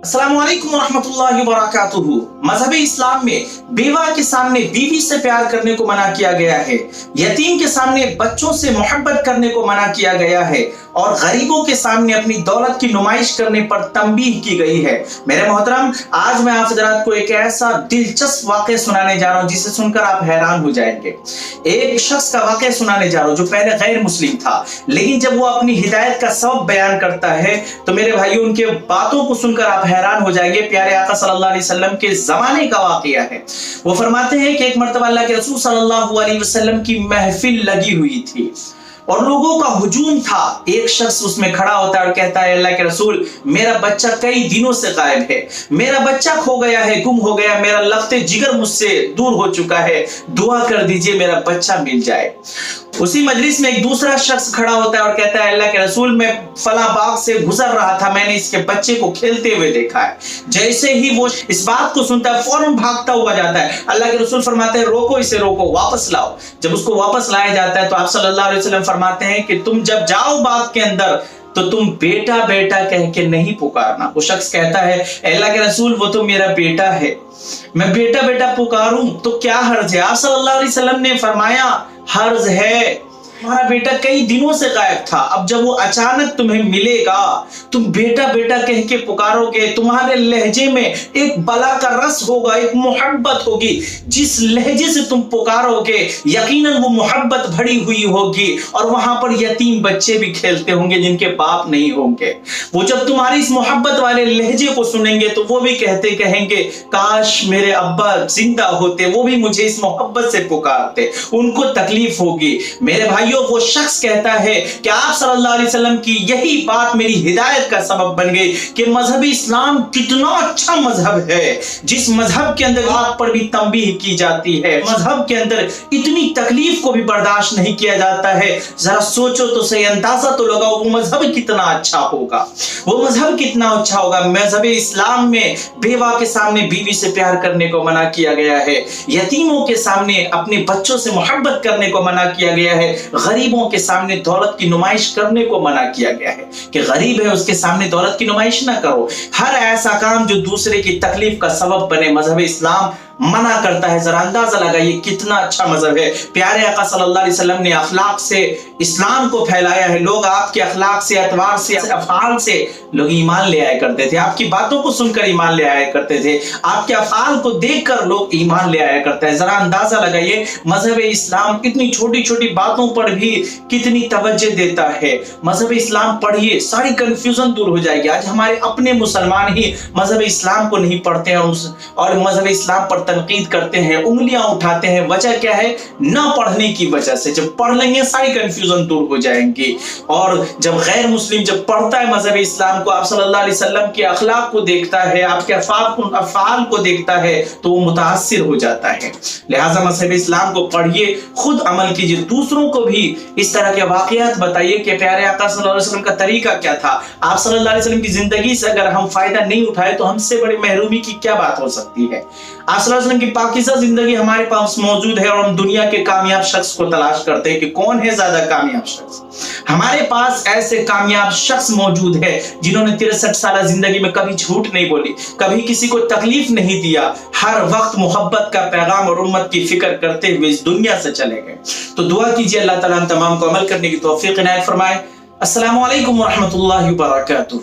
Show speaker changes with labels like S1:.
S1: अस्सलाम वालेकुम वरहमतुल्लाहि वबरकातुहू। मजहब इस्लाम में बेवा के सामने बीवी से प्यार करने को मना किया गया है, यतीम के सामने बच्चों से मोहब्बत करने को मना किया गया है और गरीबों के सामने अपनी दौलत की नुमाइश करने पर तंबीह की गई है। मेरे मोहतरम, आज मैं आप हज़रात को एक ऐसा दिलचस्प वाक़या सुनाने जा रहा हूँ जिसे सुनकर आप हैरान हो जाएंगे। एक शख्स का वाक़या सुनाने जा रहा हूँ जो पहले गैर मुस्लिम था, लेकिन जब वो अपनी हिदायत का सबब बयान करता है तो मेरे भाइयों, उनके बातों को सुनकर आप हैरान हो जाएंगे। प्यारे आका सल्लल्लाहु अलैहि वसल्लम के जमाने का वाक़या है। वो फरमाते हैं कि एक मर्तबा अल्लाह के रसूल सल्लल्लाहु अलैहि वसल्लम की महफिल लगी हुई थी और लोगों का हुजूम था। एक शख्स उसमें खड़ा होता है और कहता है, अल्लाह के रसूल, मेरा बच्चा कई दिनों से गायब है, मेरा बच्चा खो गया है, गुम हो गया, मेरा लफ्ते जिगर मुझसे दूर हो चुका है, दुआ कर दीजिए मेरा बच्चा मिल जाए। उसी मजलिस में एक दूसरा शख्स खड़ा होता है और कहता है, अल्लाह के रसूल, मैं फला बाग से गुजर रहा था, मैंने इसके बच्चे को खेलते हुए देखा है। जैसे ही वो इस बात को सुनता है फौरन भागता हुआ जाता है। अल्लाह के रसूल फरमाते हैं, रोको इसे, रोको, वापस लाओ। जब उसको वापस लाया जाता है तो आप सल्लल्लाहु अलैहि वसल्लम फरमाते हैं कि तुम जब जाओ बाग के अंदर तो तुम बेटा बेटा कह के नहीं पुकारना। वो शख्स कहता है, अल्लाह के रसूल, वो तो मेरा बेटा है, मैं बेटा बेटा पुकारूं तो क्या हर्ज है? आप सल्लल्लाहु अलैहि वसल्लम ने फरमाया, हर्ज है, तुम्हारा बेटा कई दिनों से गायब था, अब जब वो अचानक तुम्हें मिलेगा तुम बेटा बेटा कह के पुकारोगे, तुम्हारे लहजे में एक बला का रस होगा, एक मोहब्बत होगी। जिस लहजे से तुम पुकारोगे यकीनन वो मोहब्बत भरी हुई होगी और वहां पर यतीम बच्चे भी खेलते होंगे जिनके बाप नहीं होंगे। वो जब तुम्हारी इस मोहब्बत वाले लहजे को सुनेंगे तो वो भी कहेंगे, काश मेरे अब्बा जिंदा होते, वो भी मुझे इस मोहब्बत से पुकारते, उनको तकलीफ होगी। मेरे भाई, वो शख्स कहता है कि आप सल्लल्लाहु अलैहि वसल्लम की यही बात मेरी हिदायत का सबब बन गई कि मजहब इस्लाम कितना अच्छा मजहब है, जिस मजहब के अंदर आग पर भी तंबीह की जाती है, मजहब के अंदर इतनी तकलीफ को भी बर्दाश्त नहीं किया जाता है। जरा सोचो तो सही, अंदाजा तो लगाओ वो मजहब कितना अच्छा होगा, वो मजहब कितना अच्छा होगा। मजहब इस्लाम में बेवा के सामने बीवी से प्यार करने को मना किया गया है, यतीमों के सामने अपने बच्चों से मोहब्बत करने को मना किया गया है, गरीबों के सामने दौलत की नुमाइश करने को मना किया गया है कि गरीब है उसके सामने दौलत की नुमाइश ना करो। हर ऐसा काम जो दूसरे की तकलीफ का सबब बने मजहब इस्लाम मना करता है। जरा अंदाजा लगाइए कितना अच्छा मजहब है। प्यारे आका सल्लल्लाहु अलैहि वसल्लम ने अखलाक से इस्लाम को फैलाया है। लोग आपके अखलाक से, अतवार से, अफआल से लोग ईमान ले आया करते थे, आपकी बातों को सुनकर ईमान ले आया करते थे, आपके अफआल को देखकर लोग ईमान ले आया करते हैं। जरा अंदाजा लगाइए मजहब इस्लाम इतनी छोटी छोटी बातों पर भी कितनी तवज्जो देता है। मजहब इस्लाम पढ़िए, सारी कंफ्यूजन दूर हो जाएगी। आज हमारे अपने मुसलमान ही मजहब इस्लाम को नहीं पढ़ते हैं और मजहब इस्लाम पर तनकीद करते हैं, उंगलियां उठाते हैं। वजह क्या है? ना पढ़ने की वजह से। जब पढ़ लेंगे सारी कंफ्यूजन दूर हो जाएंगी। और जब गैर मुस्लिम जब पढ़ता है मजहब इस्लाम को, आप सल्लल्लाहु अलैहि वसल्लम के अखलाक को देखता है, आपके अफआल को देखता है तो वो मुतासिर हो जाता है। लिहाजा मजहब इस्लाम को पढ़िए, खुद अमल कीजिए, दूसरों को भी इस तरह के वाकयात बताइए कि प्यारे आका सल्लल्लाहु अलैहि वसल्लम का तरीका क्या था। आप सल्लल्लाहु अलैहि वसल्लम की जिंदगी से अगर हम फायदा नहीं उठाए तो हमसे बड़ी महरूमी की क्या बात हो सकती है। आप सल्लल्लाहु अलैहि वसल्लम की पाकीज़ा जिंदगी हमारे पास मौजूद है और हम दुनिया के कामयाब शख्स को तलाश करते हैं कि कौन है ज्यादा कामयाब शख्स। हमारे पास ऐसे कामयाब शख्स मौजूद है जिन्होंने 63 साल जिंदगी में कभी झूठ नहीं बोली, कभी किसी को तकलीफ नहीं दिया, हर वक्त मोहब्बत का पैगाम और उम्मत की फिक्र करते हुए इस दुनिया से चले गए। तो दुआ कीजिए अल्लाह ताला हम तमाम को अमल करने की तौफीक इनायत फरमाए। अस्सलामु अलैकुम व रहमतुल्लाहि व बरकातुहू।